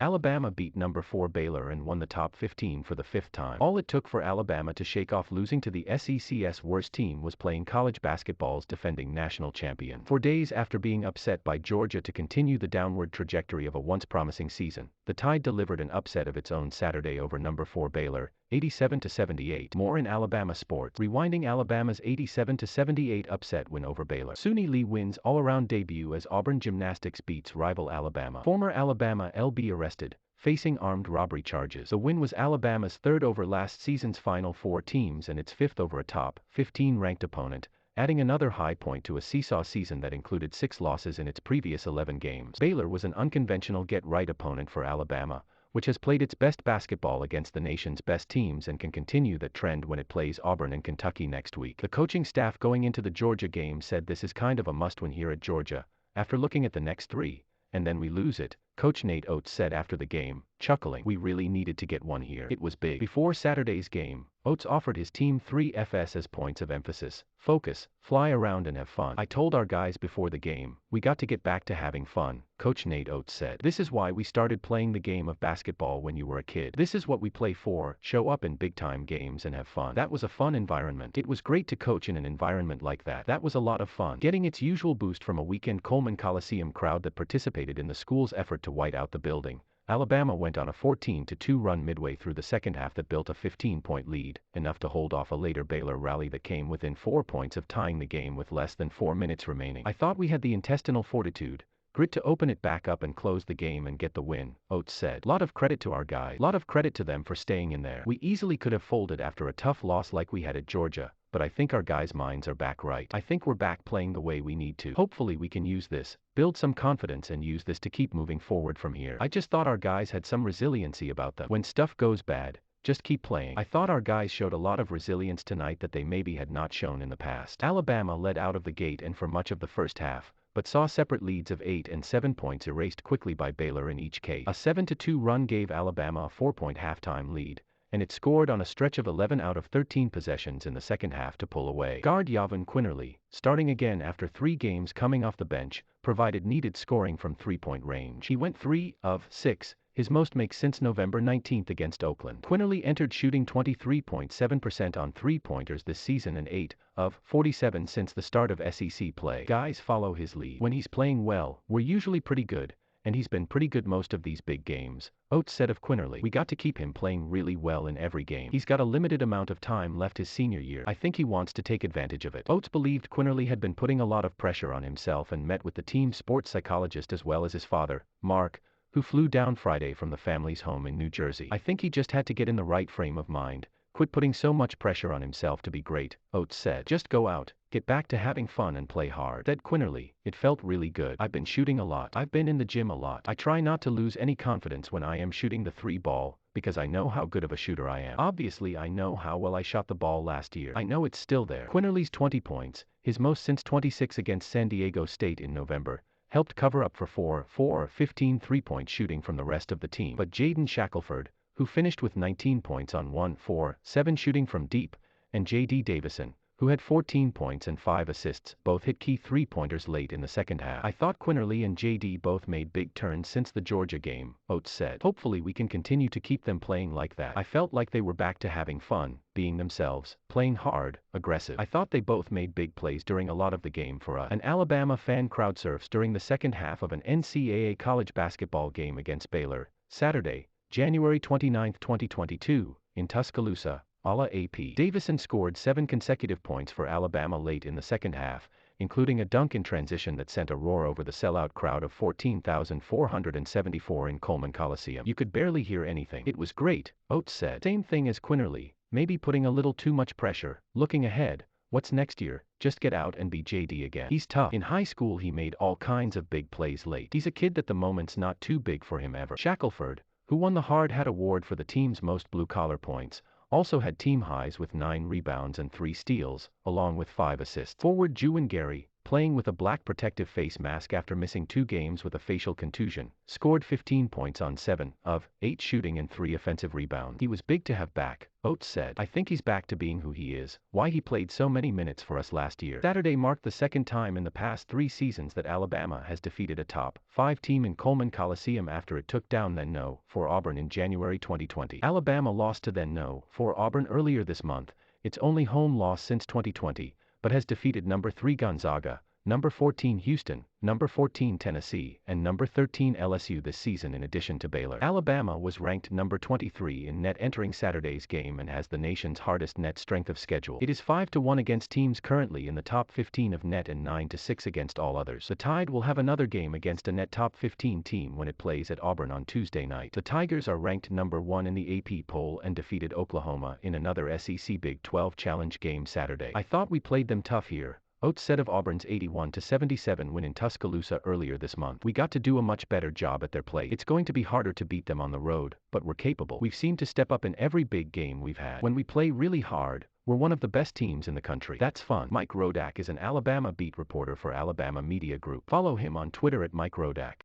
Alabama beat number 4 Baylor and won the top 15 for the 5th time. All it took for Alabama to shake off losing to the SEC's worst team was playing college basketball's defending national champion. 4 days after being upset by Georgia to continue the downward trajectory of a once promising season, the Tide delivered an upset of its own Saturday over number 4 Baylor, 87-78. More in Alabama sports. Rewinding Alabama's 87-78 upset win over Baylor. Suni Lee wins all-around debut as Auburn Gymnastics beats rival Alabama. Former Alabama LB arrested, facing armed robbery charges. The win was Alabama's 3rd over last season's Final Four teams and its 5th over a top 15 ranked opponent, adding another high point to a seesaw season that included 6 losses in its previous 11 games. Baylor was an unconventional get-right opponent for Alabama, which has played its best basketball against the nation's best teams and can continue that trend when it plays Auburn and Kentucky next week. The coaching staff going into the Georgia game said this is kind of a must-win here at Georgia, after looking at the next 3, and then we lose it, Coach Nate Oats said after the game, chuckling. We really needed to get one here. It was big. Before Saturday's game, Oats offered his team 3 F's as points of emphasis: focus, fly around and have fun. I told our guys before the game, we got to get back to having fun, Coach Nate Oats said. This is why we started playing the game of basketball when you were a kid. This is what we play for: show up in big-time games and have fun. That was a fun environment. It was great to coach in an environment like that. That was a lot of fun. Getting its usual boost from a weekend Coleman Coliseum crowd that participated in the school's effort to white out the building, Alabama went on a 14-2 run midway through the second half that built a 15-point lead, enough to hold off a later Baylor rally that came within 4 points of tying the game with less than 4 minutes remaining. I thought we had the intestinal fortitude, grit to open it back up and close the game and get the win, Oats said. Lot of credit to our guys. Lot of credit to them for staying in there. We easily could have folded after a tough loss like we had at Georgia, but I think our guys' minds are back right. I think we're back playing the way we need to. Hopefully we can use this, build some confidence and use this to keep moving forward from here. I just thought our guys had some resiliency about them. When stuff goes bad, just keep playing. I thought our guys showed a lot of resilience tonight that they maybe had not shown in the past. Alabama led out of the gate and for much of the first half, but saw separate leads of 8 and 7 points erased quickly by Baylor in each case. A 7-2 run gave Alabama a 4-point halftime lead, and it scored on a stretch of 11 out of 13 possessions in the second half to pull away. Guard Quinerly, starting again after 3 games coming off the bench, provided needed scoring from 3-point range. He went 3 of 6, his most make since November 19 against Oakland. Quinerly entered shooting 23.7% on 3-pointers this season and 8 of 47 since the start of SEC play. Guys follow his lead. When he's playing well, we're usually pretty good, and he's been pretty good most of these big games, Oats said of Quinerly. We got to keep him playing really well in every game. He's got a limited amount of time left his senior year. I think he wants to take advantage of it. Oats believed Quinerly had been putting a lot of pressure on himself and met with the team's sports psychologist as well as his father, Mark, who flew down Friday from the family's home in New Jersey. I think he just had to get in the right frame of mind, quit putting so much pressure on himself to be great, Oats said. Just go out, get back to having fun and play hard, said Quinerly. It felt really good. I've been shooting a lot. I've been in the gym a lot. I try not to lose any confidence when I am shooting the 3 ball, because I know how good of a shooter I am. Obviously I know how well I shot the ball last year. I know it's still there. Quinerly's 20 points, his most since 26 against San Diego State in November, helped cover up for 15 3-point shooting from the rest of the team. But Jaden Shackelford, who finished with 19 points on 1-4-7 shooting from deep, and JD Davison, who had 14 points and 5 assists, both hit key 3-pointers late in the second half. I thought Quinerly and JD both made big turns since the Georgia game, Oats said. Hopefully we can continue to keep them playing like that. I felt like they were back to having fun, being themselves, playing hard, aggressive. I thought they both made big plays during a lot of the game for us. An Alabama fan crowd surfs during the second half of an NCAA college basketball game against Baylor, Saturday, January 29, 2022, in Tuscaloosa, a la AP. Davison scored 7 consecutive points for Alabama late in the second half, including a dunk in transition that sent a roar over the sellout crowd of 14,474 in Coleman Coliseum. You could barely hear anything. It was great, Oats said. Same thing as Quinerly, maybe putting a little too much pressure. Looking ahead, what's next year? Just get out and be JD again. He's tough. In high school he made all kinds of big plays late. He's a kid that the moment's not too big for him ever. Shackelford, who won the Hard Hat Award for the team's most blue-collar points, also had team highs with 9 rebounds and 3 steals, along with 5 assists. Forward Juwan Gary, playing with a black protective face mask after missing 2 games with a facial contusion, scored 15 points on 7 of 8 shooting and 3 offensive rebounds. He was big to have back, Oats said. I think he's back to being who he is, why he played so many minutes for us last year. Saturday marked the second time in the past 3 seasons that Alabama has defeated a top 5 team in Coleman Coliseum after it took down then No. 4 Auburn in January 2020. Alabama lost to then No. 4 Auburn earlier this month, its only home loss since 2020, but has defeated number 3 Gonzaga, number 14 Houston, number 14 Tennessee, and number 13 LSU this season in addition to Baylor. Alabama was ranked number 23 in net entering Saturday's game and has the nation's hardest net strength of schedule. It is 5-1 against teams currently in the top 15 of net and 9-6 against all others. The Tide will have another game against a net top 15 team when it plays at Auburn on Tuesday night. The Tigers are ranked number 1 in the AP poll and defeated Oklahoma in another SEC Big 12 Challenge game Saturday. I thought we played them tough here, Oats said of Auburn's 81-77 win in Tuscaloosa earlier this month. We got to do a much better job at their play. It's going to be harder to beat them on the road, but we're capable. We've seemed to step up in every big game we've had. When we play really hard, we're one of the best teams in the country. That's fun. Mike Rodak is an Alabama beat reporter for Alabama Media Group. Follow him on Twitter at Mike Rodak.